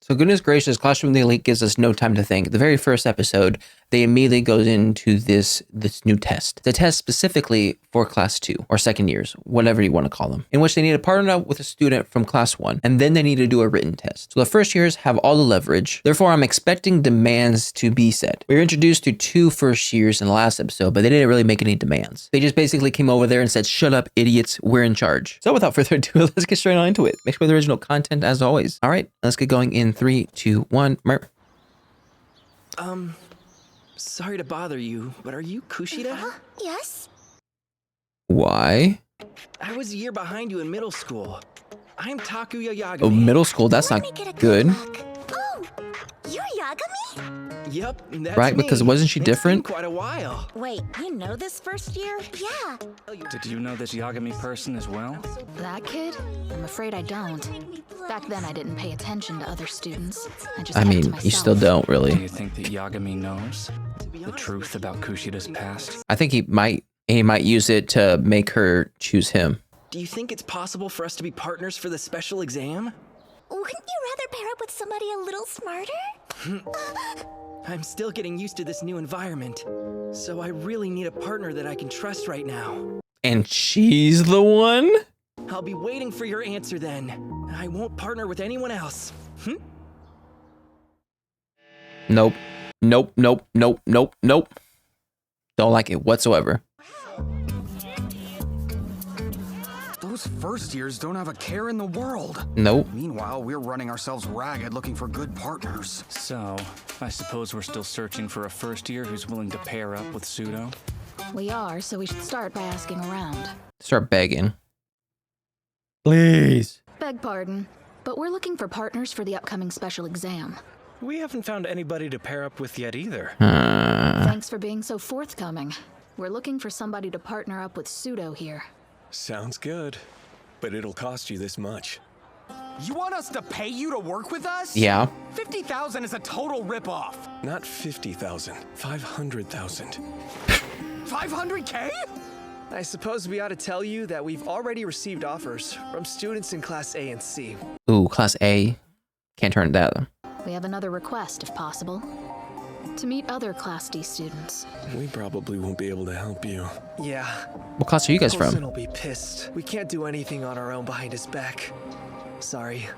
So goodness gracious, Classroom of the Elite gives us no time to think. The very first episode, they immediately goes into this new test. The test specifically for class 2 or second years, whatever you want to call them, in which they need to partner up with a student from class 1, and then they need to do a written test. So the first years have all the leverage. Therefore, I'm expecting demands to be set. We were introduced to 2 first years in the last episode, but they didn't really make any demands. They just basically came over there and said, "Shut up, idiots, we're in charge." So without further ado, let's get straight on into it. Make sure the original content as always. All right, let's get going in 3, 2, 1. Sorry to bother you, but are you Kushida? Yes? Why? I was a year behind you in middle school. I'm Takuya Yagami. Oh, middle school, that's not Let me get a good. look. Oh, you're Yagami? Yep, that's Right, me. because wasn't she It's been different? quite a while. Wait, you know this first year? Yeah. Did you know this Yagami person as well? That kid? I'm afraid I don't. Back then, I didn't pay attention to other students. I just I kept to mean, myself. you still don't Do really. you think that Yagami knows the truth about Kushida's past? I think he might use it to make her choose him. Do you think it's possible for us to be partners for the special exam? Wouldn't you rather pair up with somebody a little smarter? I'm still getting used to this new environment, so I really need a partner that I can trust right now. And she's the one? I'll be waiting for your answer then. I won't partner with anyone else. Nope. Nope, nope, nope, nope, nope. Don't like it whatsoever. Those first years don't have a care in the world. Nope. Meanwhile, we're running ourselves ragged looking for good partners. So, I suppose we're still searching for a first year who's willing to pair up with Pseudo? We are, so we should start by asking around. Start begging. Please. Beg pardon, but we're looking for partners for the upcoming special exam. We haven't found anybody to pair up with yet either. Thanks for being so forthcoming. We're looking for somebody to partner up with Pseudo here. Sounds good, but it'll cost you this much. You want us to pay you to work with us? Yeah. 50,000 is a total ripoff. Not 50,000, 500,000. 500K? I suppose we ought to tell you that we've already received offers from students in Class A and C. Ooh, class A. Can't turn it down. We have another request, if possible. To meet other Class D students. We probably won't be able to help you. Yeah, What class are you guys Wilson from? will be pissed. We can't do anything on our own behind his back. Sorry.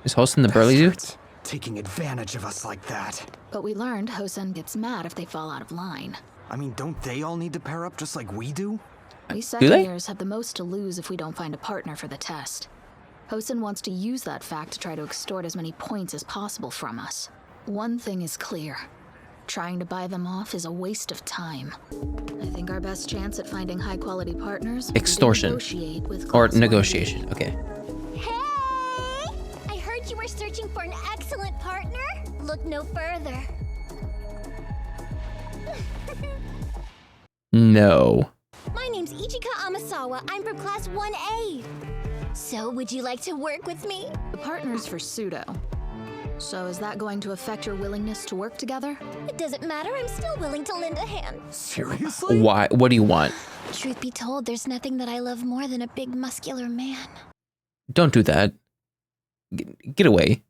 Is Hosen the burly dude? Bastards. Taking advantage of us like that. But we learned Hosen gets mad if they fall out of line. I mean, don't they all need to pair up just like we do? We they? second years have the most to lose if we don't find a partner for the test. Hosen wants to use that fact to try to extort as many points as possible from us. One thing is clear. Trying to buy them off is a waste of time. I think our best chance at finding high-quality partners would be to Extortion. negotiate with Or Class 1A. negotiation. Okay. Hey! I heard you were searching for an excellent partner. Look no further. No. My name's Ichika Amasawa. I'm from Class 1A. So, would you like to work with me? The partner's for Pseudo. So is that going to affect your willingness to work together? It doesn't matter. I'm still willing to lend a hand. Seriously? Why? What do you want? Truth be told, there's nothing that I love more than a big muscular man. Don't do that. Get away.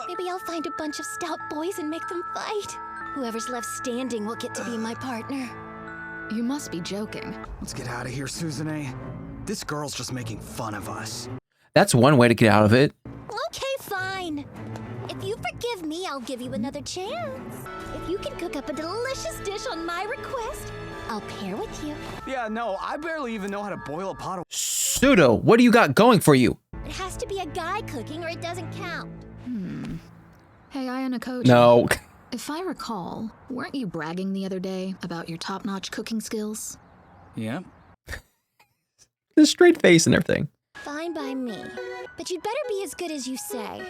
Maybe I'll find a bunch of stout boys and make them fight. Whoever's left standing will get to be my partner. You must be joking. Let's get out of here, Suzune. This girl's just making fun of us. That's one way to get out of it. Okay, fine. If you forgive me, I'll give you another chance. If you can cook up a delicious dish on my request, I'll pair with you. Yeah, no, I barely even know how to boil a pot of... Pseudo, what do you got going for you? It has to be a guy cooking or it doesn't count. Hey, Ayana Koji. No. If I recall, weren't you bragging the other day about your top-notch cooking skills? Yep. The straight face and everything. Fine by me. But you'd better be as good as you say.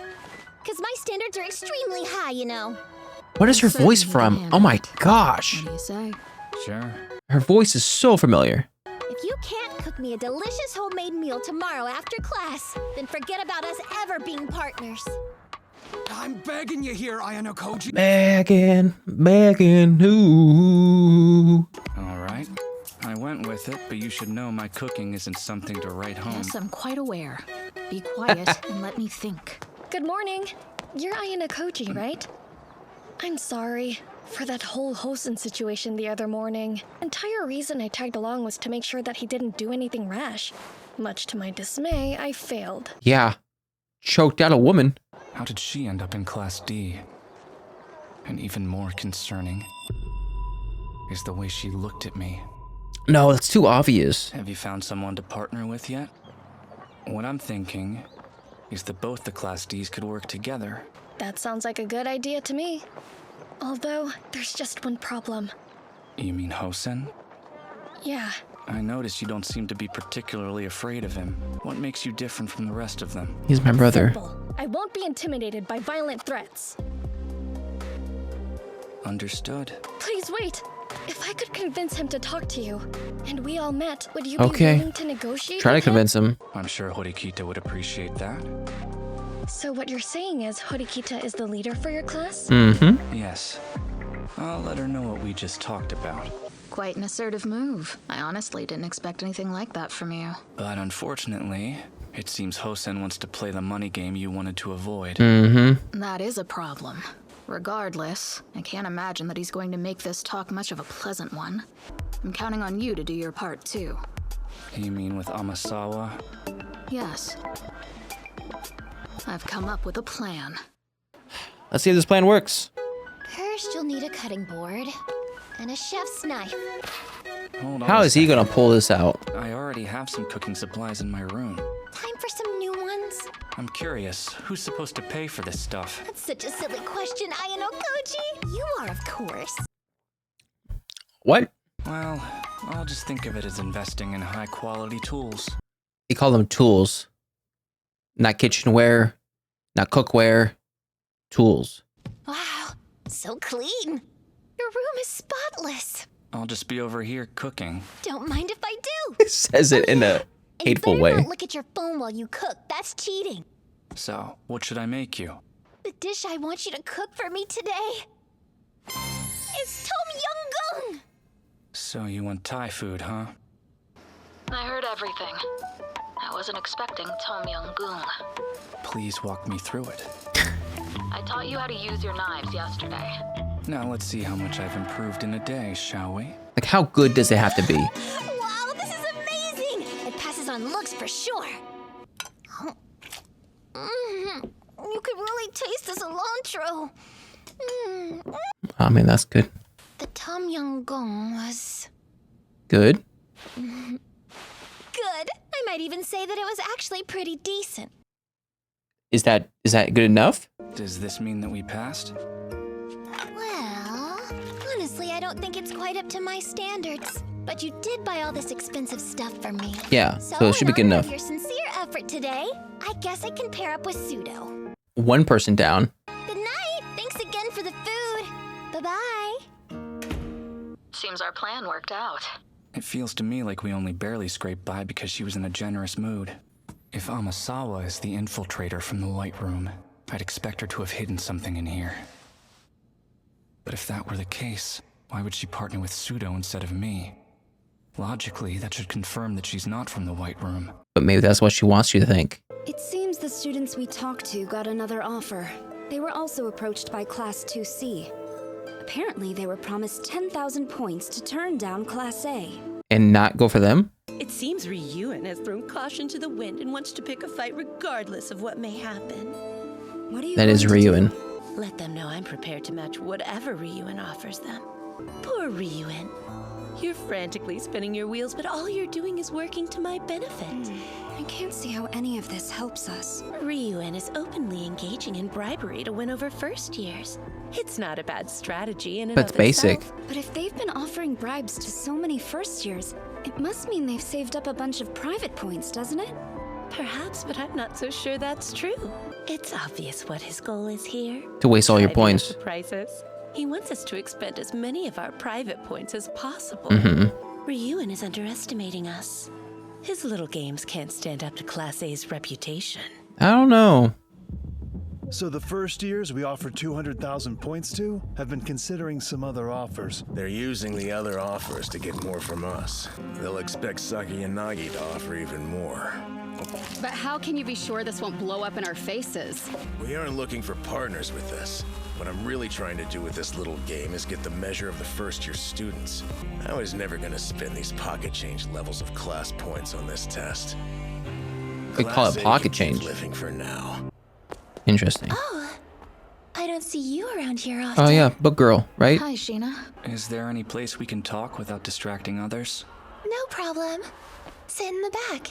Because my standards are extremely high, you know. What is her Said voice you from? can. Oh my gosh. What do you say? Sure. Her voice is so familiar. If you can't cook me a delicious homemade meal tomorrow after class, then forget about us ever being partners. I'm begging you here, Ayano Koji. Begging, ooh. All right. I went with it, but you should know my cooking isn't something to write home. Yes, I'm quite aware. Be quiet and let me think. Good morning. you're Ayana Koji, right? I'm sorry for that whole Hosen situation the other morning. Entire reason I tagged along was to make sure that he didn't do anything rash. Much to my dismay, I failed. Yeah. Choked out a woman. How did she end up in Class D? And even more concerning is the way she looked at me. No, that's too obvious. Have you found someone to partner with yet? What I'm thinking is that both the Class Ds could work together. That sounds like a good idea to me. Although, there's just one problem. You mean Hosen? Yeah. I notice you don't seem to be particularly afraid of him. What makes you different from the rest of them? He's my brother. Simple. I won't be intimidated by violent threats. Understood. Please wait. If I could convince him to talk to you, and we all met, would you Okay. be willing to negotiate Try to with him? convince him. I'm sure Horikita would appreciate that. So what you're saying is Horikita is the leader for your class? Mm-hmm. Yes. I'll let her know what we just talked about. Quite an assertive move. I honestly didn't expect anything like that from you. But unfortunately, it seems Hosen wants to play the money game you wanted to avoid. Mm-hmm. That is a problem. Regardless, I can't imagine that he's going to make this talk much of a pleasant one. I'm counting on you to do your part, too. You mean with Amasawa? Yes. I've come up with a plan. Let's see if this plan works. First, you'll need a cutting board and a chef's knife. Hold on How a is he second. gonna pull this out? I already have some cooking supplies in my room. Time for some new ones? I'm curious, who's supposed to pay for this stuff? That's such a silly question, Ayano Koji. You are, of course. What? Well, I'll just think of it as investing in high-quality tools. They call them tools. Not kitchenware, not cookware. Tools. Wow, so clean. Your room is spotless. I'll just be over here cooking. Don't mind if I do. It says it in a And hateful you better way. not look at your phone while you cook. That's cheating. So, what should I make you? The dish I want you to cook for me today is Tom Yum Goong. So you want Thai food, huh? I heard everything. I wasn't expecting Tom Young Goong. Please walk me through it. I taught you how to use your knives yesterday. Now let's see how much I've improved in a day, shall we? Like, how good does it have to be? Wow, this is amazing. It passes on looks for sure. You could really taste the cilantro. I mean, that's good. The Tom Yum Goong was Good. good. I might even say that it was actually pretty decent. Is that good enough? Does this mean that we passed? Well, honestly, I don't think it's quite up to my standards. But you did buy all this expensive stuff for me. Yeah, so it should be good in honor enough. of your sincere effort today, I guess I can pair up with Pseudo. One person down. Good night. Thanks again for the food. Bye-bye. Seems our plan worked out. It feels to me like we only barely scraped by because she was in a generous mood. If Amasawa is the infiltrator from the White Room, I'd expect her to have hidden something in here. But if that were the case, why would she partner with Pseudo instead of me? Logically, that should confirm that she's not from the White Room. But maybe that's what she wants you to think. It seems the students we talked to got another offer. They were also approached by Class 2C. Apparently, they were promised 10,000 points to turn down Class A. And not go for them? It seems Ryuin has thrown caution to the wind and wants to pick a fight regardless of what may happen. What are you That is going to Ryuin. do? Let them know I'm prepared to match whatever Ryuin offers them. Poor Ryuin. You're frantically spinning your wheels, but all you're doing is working to my benefit. I can't see how any of this helps us. Ryuin is openly engaging in bribery to win over first years. It's not a bad strategy in and But of it's basic. itself. But if they've been offering bribes to so many first years, it must mean they've saved up a bunch of private points, doesn't it? Perhaps, but I'm not so sure that's true. It's obvious what his goal is here. To waste all your Driving up points. the prices. He wants us to expend as many of our private points as possible. Mm-hmm. Ryuin is underestimating us. His little games can't stand up to Class A's reputation. I don't know. So the first years we offered 200,000 points to have been considering some other offers. They're using the other offers to get more from us. They'll expect Saki and Nagi to offer even more. But how can you be sure this won't blow up in our faces? We aren't looking for partners with this. What I'm really trying to do with this little game is get the measure of the first-year students. I was never gonna spend these pocket change levels of class points on this test. We call it pocket change. Living for now. Interesting. Oh, I don't see you around here often. Oh yeah, book girl, right? Hi, Sheena. Is there any place we can talk without distracting others? No problem. Sit in the back.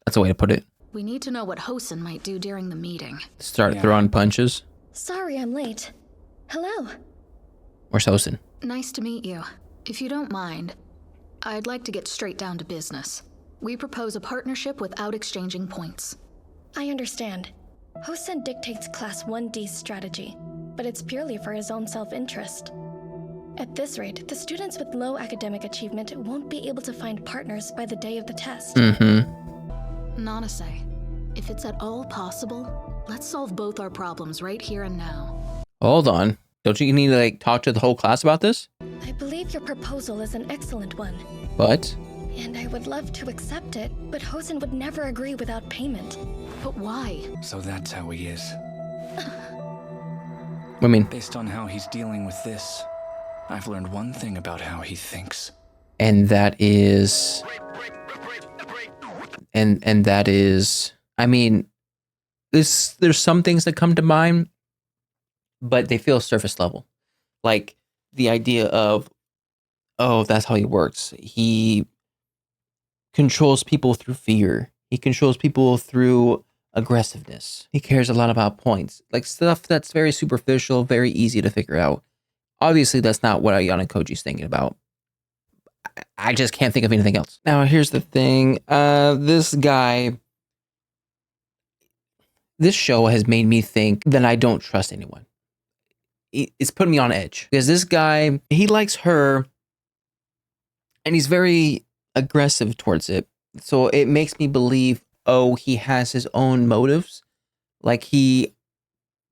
That's a way to put it. We need to know what Hosen might do during the meeting. Start throwing punches. Sorry I'm late. Hello. Where's Hosen? Nice to meet you. If you don't mind, I'd like to get straight down to business. We propose a partnership without exchanging points. I understand. Hosen dictates Class 1D's strategy, but it's purely for his own self-interest. At this rate, the students with low academic achievement won't be able to find partners by the day of the test. Nanase, if it's at all possible, let's solve both our problems right here and now. Hold on. Don't you need to like talk to the whole class about this? I believe your proposal is an excellent one. But? And I would love to accept it, but Hosen would never agree without payment. But why? So that's how he is. I mean, based on how he's dealing with this, I've learned one thing about how he thinks. And that is... And that is... I mean, there's some things that come to mind, but they feel surface level. Like the idea of, oh, that's how he works. He controls people through fear. He controls people through aggressiveness. He cares a lot about points. Like stuff that's very superficial, very easy to figure out. Obviously, that's not what Ayano Koji's thinking about. I just can't think of anything else. Now, here's the thing. This guy... This show has made me think that I don't trust anyone. It's put me on edge. Because this guy, he likes her, and he's very aggressive towards it. So it makes me believe, oh, he has his own motives. Like he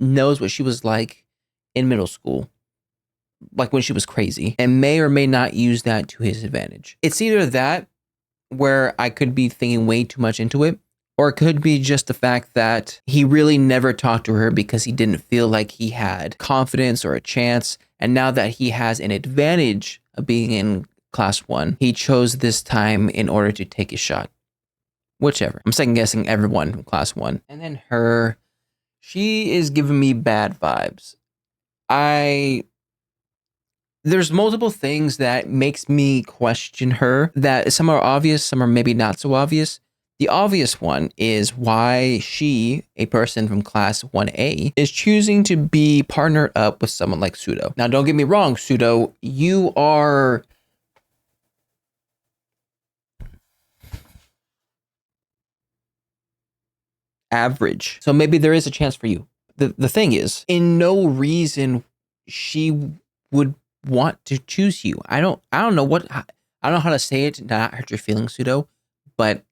knows what she was like in middle school. Like when she was crazy. And may or may not use that to his advantage. It's either that, where I could be thinking way too much into it, or it could be just the fact that he really never talked to her because he didn't feel like he had confidence or a chance. And now that he has an advantage of being in Class 1, he chose this time in order to take his shot. Whichever. I'm second guessing everyone from Class 1. And then her, she is giving me bad vibes. There's multiple things that makes me question her, that some are obvious, some are maybe not so obvious. The obvious one is why she, a person from Class 1A, is choosing to be partnered up with someone like Pseudo. Now, don't get me wrong, Pseudo, you are... average. So maybe there is a chance for you. The thing is, in no reason she would want to choose you. I don't know how to say it to not hurt your feelings, Pseudo, but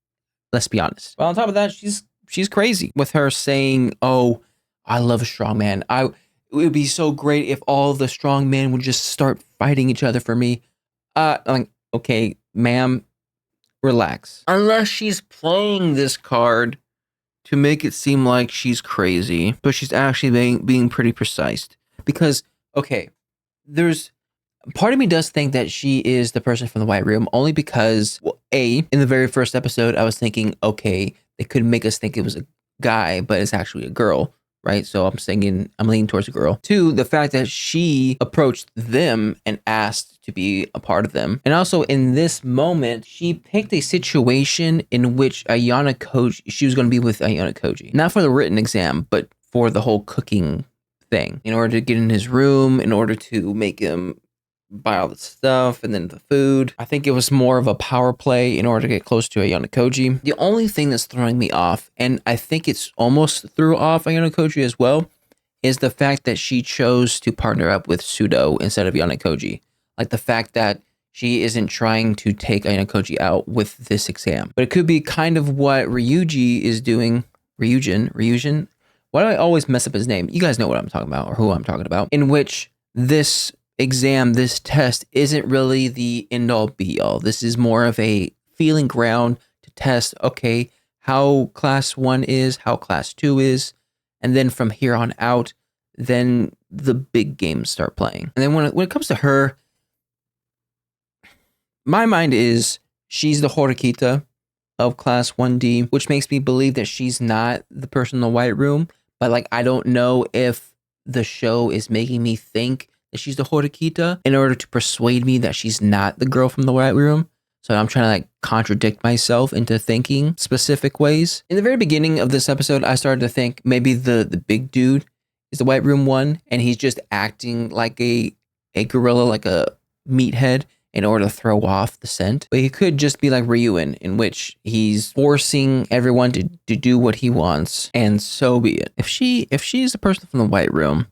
let's be honest. Well, on top of that, she's crazy with her saying, "Oh, I love a strong man. It would be so great if all the strong men would just start fighting each other for me." I'm like, okay, ma'am, relax. Unless she's playing this card to make it seem like she's crazy, but she's actually being pretty precise. Because, okay, there's part of me does think that she is the person from the White Room, only because, well, in the very first episode, I was thinking, okay, they could make us think it was a guy, but it's actually a girl, right? So I'm leaning towards a girl. 2, the fact that she approached them and asked to be a part of them. And also in this moment, she picked a situation in which Ayano Koji, she was going to be with Ayano Koji. Not for the written exam, but for the whole cooking thing. In order to get in his room, in order to make him buy all the stuff and then the food. I think it was more of a power play in order to get close to Ayano Koji. The only thing that's throwing me off, and I think it's almost threw off Ayano Koji as well, is the fact that she chose to partner up with Pseudo instead of Ayano Koji. Like the fact that she isn't trying to take Ayano Koji out with this exam. But it could be kind of what Ryuji is doing. Ryujin? Why do I always mess up his name? You guys know what I'm talking about, or who I'm talking about. In which this exam, this test, isn't really the end-all be-all. This is more of a feeling ground to test, okay, how class 1 is, how class 2 is, and then from here on out, then the big games start playing. And then when it comes to her, my mind is she's the Horikita of class 1D, which makes me believe that she's not the person in the white room. But like, I don't know if the show is making me think that she's the Horikita in order to persuade me that she's not the girl from the white room. So I'm trying to like contradict myself into thinking specific ways. In the very beginning of this episode, I started to think maybe the big dude is the white room one, and he's just acting like a gorilla, like a meathead, in order to throw off the scent. But he could just be like Ryuen, in which he's forcing everyone to do what he wants, and so be it. If she's the person from the white room,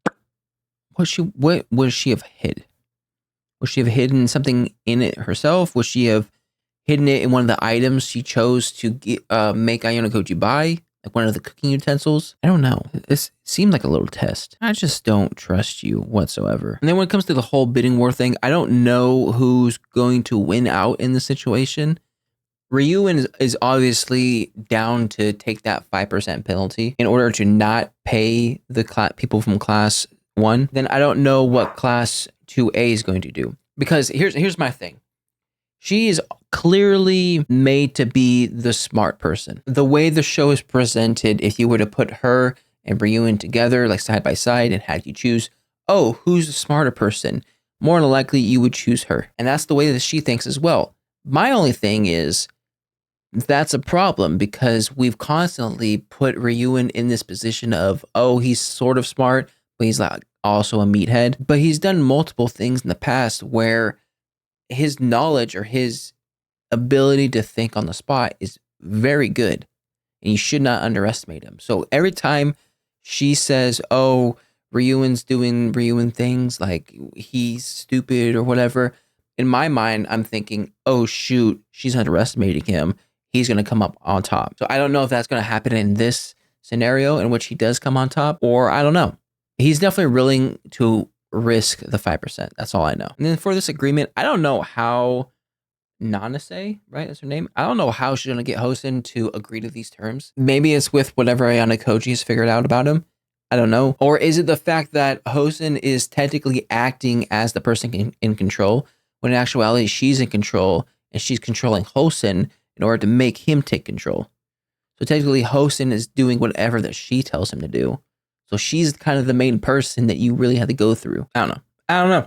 what would she have hid? Would she have hidden something in it herself? Would she have hidden it in one of the items she chose to make Ayano Koji buy? Like one of the cooking utensils? I don't know. This seemed like a little test. I just don't trust you whatsoever. And then when it comes to the whole bidding war thing, I don't know who's going to win out in the situation. Ryuen is obviously down to take that 5% penalty in order to not pay the people from class 1. Then I don't know what class 2A is going to do. Because here's my thing. She is clearly made to be the smart person. The way the show is presented, if you were to put her and Ryuen together, like side by side, and had you choose, oh, who's the smarter person? More than likely, you would choose her. And that's the way that she thinks as well. My only thing is, that's a problem because we've constantly put Ryuen in this position of, oh, he's sort of smart, but he's like also a meathead. But he's done multiple things in the past where his knowledge or his ability to think on the spot is very good, and you should not underestimate him. So every time she says, oh, Ryuen's doing Ryuen things, like he's stupid or whatever, in my mind, I'm thinking, oh shoot, she's underestimating him. He's going to come up on top. So I don't know if that's going to happen in this scenario in which he does come on top, or I don't know. He's definitely willing to risk the 5%. That's all I know. And then for this agreement, I don't know how Nanase, right? That's her name. I don't know how she's going to get Hosen to agree to these terms. Maybe it's with whatever Ayano Koji has figured out about him. I don't know. Or is it the fact that Hosen is technically acting as the person in control, when in actuality she's in control and she's controlling Hosen in order to make him take control. So technically Hosen is doing whatever that she tells him to do. So she's kind of the main person that you really have to go through. I don't know.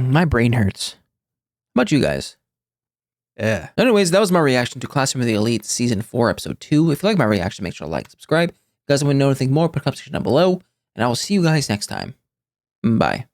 My brain hurts. How about you guys? Yeah. Anyways, that was my reaction to Classroom of the Elite Season 4, Episode 2. If you like my reaction, make sure to like and subscribe. If you guys want to know anything more, put a comment section down below. And I will see you guys next time. Bye.